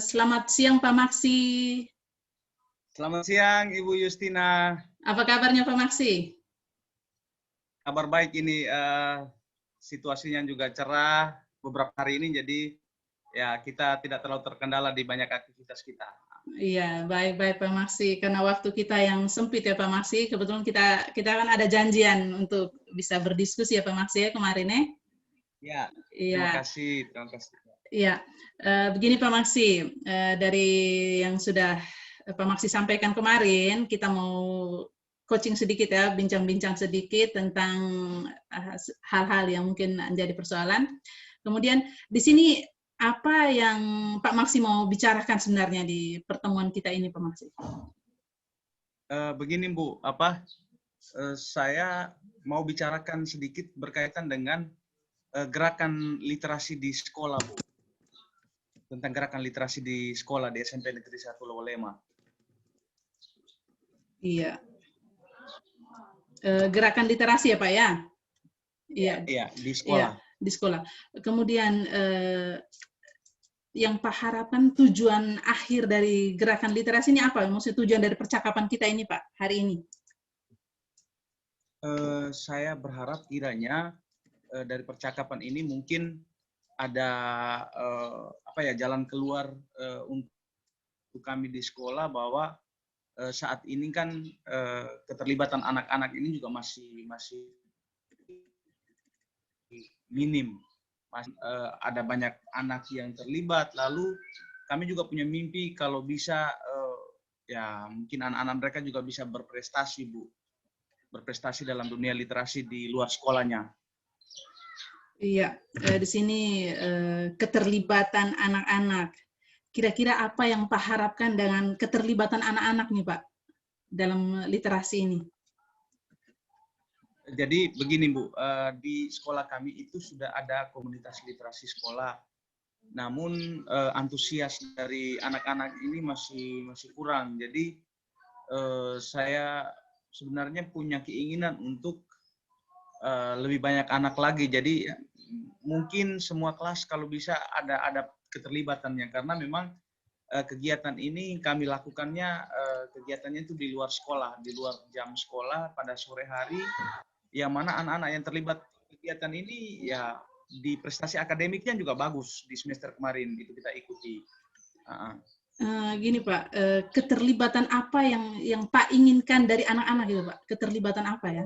Selamat siang Pak Maksi. Selamat siang Ibu Justina. Apa kabarnya Pak Maksi? Kabar baik ini, situasinya juga cerah beberapa hari ini, jadi ya kita tidak terlalu terkendala di banyak aktivitas kita. Iya, baik-baik Pak Maksi. Karena waktu kita yang sempit ya Pak Maksi, kebetulan kita kan ada janjian untuk bisa berdiskusi ya Pak Maksi ya kemarin ya. Ya, terima Iya, kasih, terima kasih. iya. Begini Pak Maksi, dari yang sudah Pak Maksi sampaikan kemarin, kita mau coaching sedikit ya, bincang-bincang sedikit tentang hal-hal yang mungkin menjadi persoalan. Kemudian di sini apa yang Pak Maksi mau bicarakan sebenarnya di pertemuan kita ini, Pak Maksi? Begini Bu, saya mau bicarakan sedikit berkaitan dengan gerakan literasi di sekolah Bu. Tentang gerakan literasi di sekolah di SMP Negeri 1 Lowolema. Iya. Gerakan literasi ya Pak ya? Iya, di sekolah. Iya, di sekolah. Kemudian yang Pak harapkan tujuan akhir dari gerakan literasi ini apa? Maksudnya tujuan dari percakapan kita ini Pak, hari ini? Saya berharap kiranya dari percakapan ini mungkin ada jalan keluar untuk kami di sekolah, bahwa saat ini kan keterlibatan anak-anak ini juga masih minim. Ada banyak anak yang terlibat, lalu kami juga punya mimpi kalau bisa ya mungkin anak-anak mereka juga bisa berprestasi Bu, berprestasi dalam dunia literasi di luar sekolahnya. Iya, di sini keterlibatan anak-anak. Kira-kira apa yang Pak harapkan dengan keterlibatan anak-anak nih Pak dalam literasi ini? Jadi begini Bu, di sekolah kami itu sudah ada komunitas literasi sekolah. Namun antusias dari anak-anak ini masih kurang. Jadi saya sebenarnya punya keinginan untuk lebih banyak anak lagi. Jadi mungkin semua kelas kalau bisa ada keterlibatannya, karena memang kegiatan ini kami lakukannya kegiatannya itu di luar sekolah, di luar jam sekolah pada sore hari, yang mana anak-anak yang terlibat kegiatan ini ya di prestasi akademiknya juga bagus di semester kemarin itu kita ikuti. Gini Pak, keterlibatan apa yang Pak inginkan dari anak-anak itu Pak? Keterlibatan apa ya?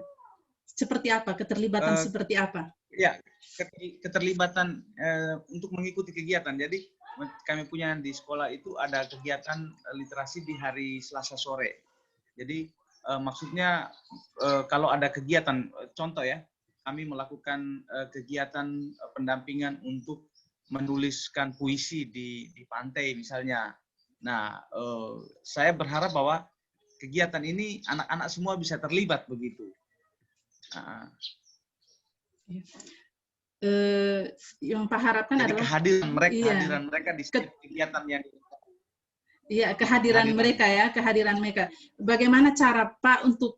Seperti apa? Keterlibatan seperti apa? Ya, keterlibatan untuk mengikuti kegiatan. Jadi kami punya di sekolah itu ada kegiatan literasi di hari Selasa sore. Jadi maksudnya kalau ada kegiatan, contoh ya, kami melakukan kegiatan pendampingan untuk menuliskan puisi di pantai misalnya. Nah, saya berharap bahwa kegiatan ini anak-anak semua bisa terlibat begitu. Yang Pak harapkan jadi adalah kehadiran mereka di setiap kegiatan yang kehadiran mereka. Bagaimana cara Pak untuk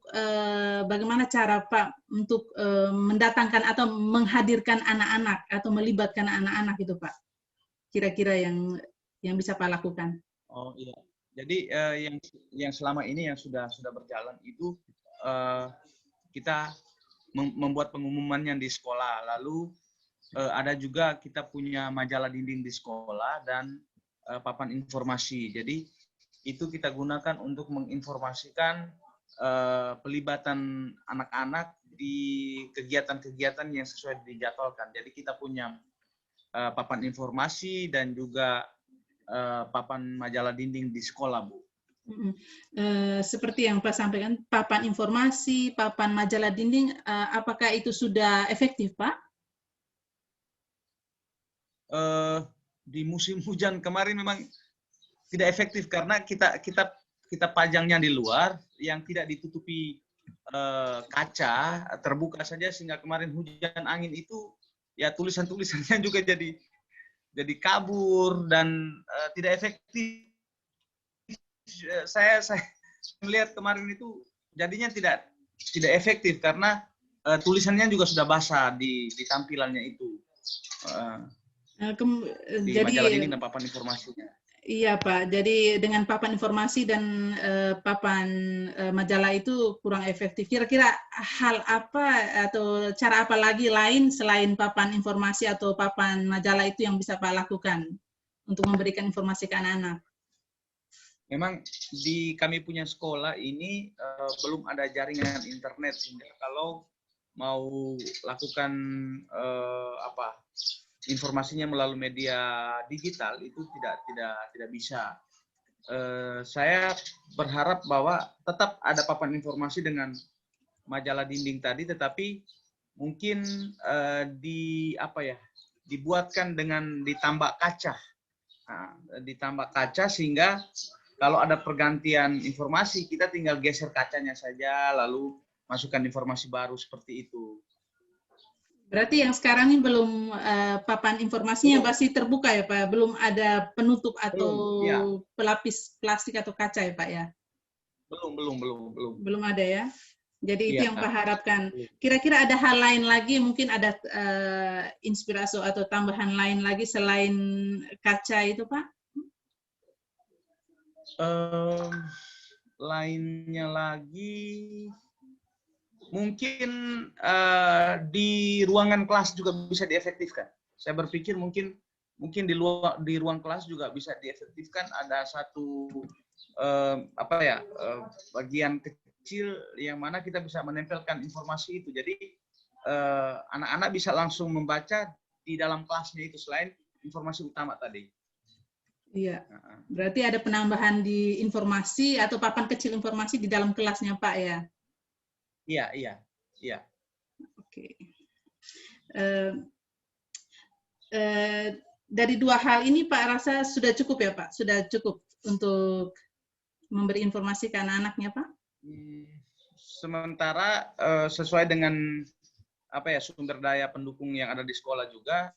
mendatangkan atau menghadirkan anak-anak atau melibatkan anak-anak itu Pak? Kira-kira yang bisa Pak lakukan. Oh iya. Jadi yang selama ini yang sudah berjalan itu kita membuat pengumumannya di sekolah. Lalu ada juga kita punya majalah dinding di sekolah dan papan informasi. Jadi itu kita gunakan untuk menginformasikan pelibatan anak-anak di kegiatan-kegiatan yang sesuai dijadwalkan. Jadi kita punya papan informasi dan juga papan majalah dinding di sekolah, Bu. Seperti yang Pak sampaikan, papan informasi, papan majalah dinding, apakah itu sudah efektif, Pak? Di musim hujan kemarin memang tidak efektif karena kita pajangnya di luar yang tidak ditutupi kaca, terbuka saja, sehingga kemarin hujan angin itu ya tulisannya juga jadi kabur dan tidak efektif. Saya melihat kemarin itu jadinya tidak efektif karena tulisannya juga sudah basah di tampilannya itu. Di majalah ini dan papan informasinya. Iya Pak, jadi dengan papan informasi dan papan majalah itu kurang efektif. Kira-kira hal apa atau cara apa lagi lain selain papan informasi atau papan majalah itu yang bisa Pak lakukan untuk memberikan informasi ke anak-anak? Memang di kami punya sekolah ini belum ada jaringan internet, sehingga kalau mau lakukan apa informasinya melalui media digital itu tidak bisa. Saya berharap bahwa tetap ada papan informasi dengan majalah dinding tadi, tetapi mungkin di apa ya, dibuatkan dengan ditambah kaca. Nah, ditambah kaca sehingga kalau ada pergantian informasi kita tinggal geser kacanya saja lalu masukkan informasi baru seperti itu. Berarti yang sekarang ini belum papan informasinya Belum, masih terbuka ya Pak, belum ada penutup atau belum, ya, pelapis plastik atau kaca ya Pak ya? belum. Belum ada ya? Jadi itu Iya. yang Pak harapkan. Kira-kira ada hal lain lagi, mungkin ada inspirasi atau tambahan lain lagi selain kaca itu Pak? Lainnya lagi mungkin di ruangan kelas juga bisa diefektifkan. Saya berpikir mungkin di ruang kelas juga bisa diefektifkan, ada satu apa ya, bagian kecil yang mana kita bisa menempelkan informasi itu. Jadi anak-anak bisa langsung membaca di dalam kelasnya itu selain informasi utama tadi. Iya. Berarti ada penambahan di informasi atau papan kecil informasi di dalam kelasnya Pak ya? Iya. Oke. Dari dua hal ini Pak rasa sudah cukup ya Pak? Sudah cukup untuk memberi informasi ke anak-anaknya Pak? Sementara sesuai dengan apa ya, sumber daya pendukung yang ada di sekolah juga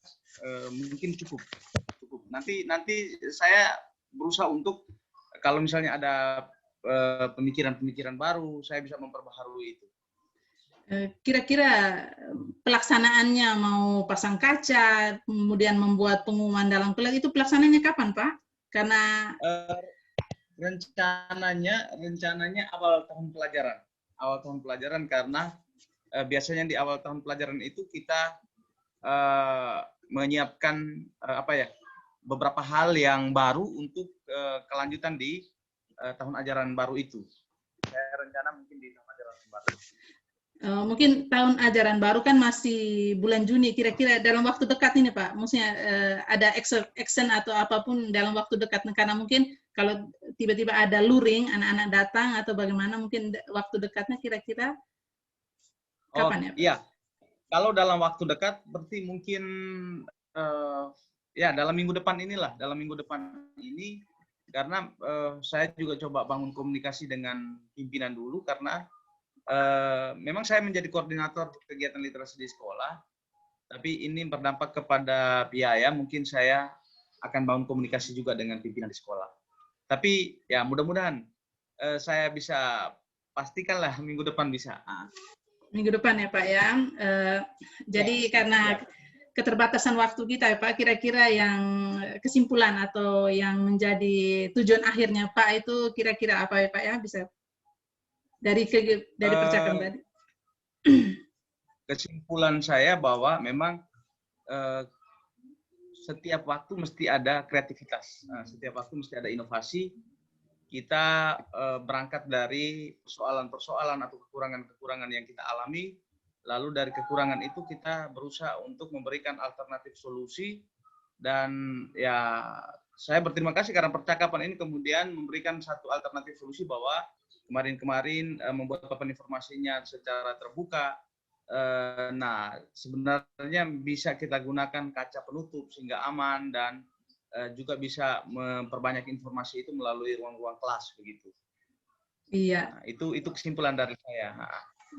mungkin cukup. Nanti saya berusaha untuk kalau misalnya ada pemikiran-pemikiran baru, saya bisa memperbaharui itu. Kira-kira pelaksanaannya mau pasang kaca, kemudian membuat pengumuman dalam kelas, itu pelaksanaannya kapan Pak? Karena rencananya awal tahun pelajaran karena biasanya di awal tahun pelajaran itu kita menyiapkan apa ya, beberapa hal yang baru untuk kelanjutan di tahun ajaran baru itu. Saya rencana mungkin di tahun ajaran baru. Mungkin tahun ajaran baru kan masih bulan Juni, kira-kira dalam waktu dekat ini Pak, maksudnya ada action atau apapun dalam waktu dekat, karena mungkin kalau tiba-tiba ada luring, anak-anak datang atau bagaimana, mungkin waktu dekatnya kira-kira kapan ya Pak? Iya, kalau dalam waktu dekat berarti mungkin ya dalam minggu depan ini, karena saya juga coba bangun komunikasi dengan pimpinan dulu karena memang saya menjadi koordinator kegiatan literasi di sekolah, tapi ini berdampak kepada biaya, mungkin saya akan bangun komunikasi juga dengan pimpinan di sekolah. Tapi ya mudah-mudahan saya bisa pastikanlah minggu depan bisa. Minggu depan ya Pak ya. Jadi karena keterbatasan waktu kita ya Pak, kira-kira yang kesimpulan atau yang menjadi tujuan akhirnya Pak itu kira-kira apa ya Pak ya, bisa dari percakapan tadi? Kesimpulan saya bahwa memang setiap waktu mesti ada kreativitas, setiap waktu mesti ada inovasi. Kita berangkat dari persoalan-persoalan atau kekurangan-kekurangan yang kita alami, lalu dari kekurangan itu kita berusaha untuk memberikan alternatif solusi. Dan ya saya berterima kasih karena percakapan ini kemudian memberikan satu alternatif solusi bahwa kemarin membuat papan informasinya secara terbuka. Nah, sebenarnya bisa kita gunakan kaca penutup sehingga aman dan juga bisa memperbanyak informasi itu melalui ruang-ruang kelas begitu. Iya. Nah, itu kesimpulan dari saya.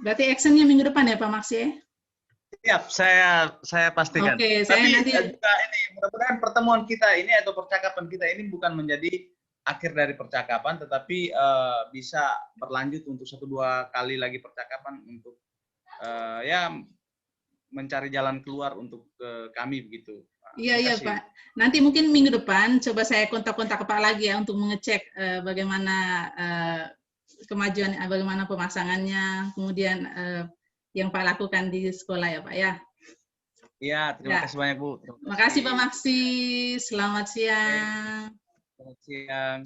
Berarti actionnya minggu depan ya Pak Max ya? Siap, saya pastikan. Oke, saya Tapi nanti juga ini mudah-mudahan pertemuan kita ini atau percakapan kita ini bukan menjadi akhir dari percakapan, tetapi bisa berlanjut untuk 1-2 kali lagi percakapan untuk ya mencari jalan keluar untuk kami begitu. Iya, Terima iya kasih. Pak. Nanti mungkin minggu depan coba saya kontak-kontak Pak lagi ya untuk mengecek bagaimana kemajuan, bagaimana pemasangannya, kemudian yang Pak lakukan di sekolah ya Pak ya. Iya, terima Ya, kasih banyak Bu. Terima kasih. makasih Pak Maksi. Selamat Oke, siang. selamat siang.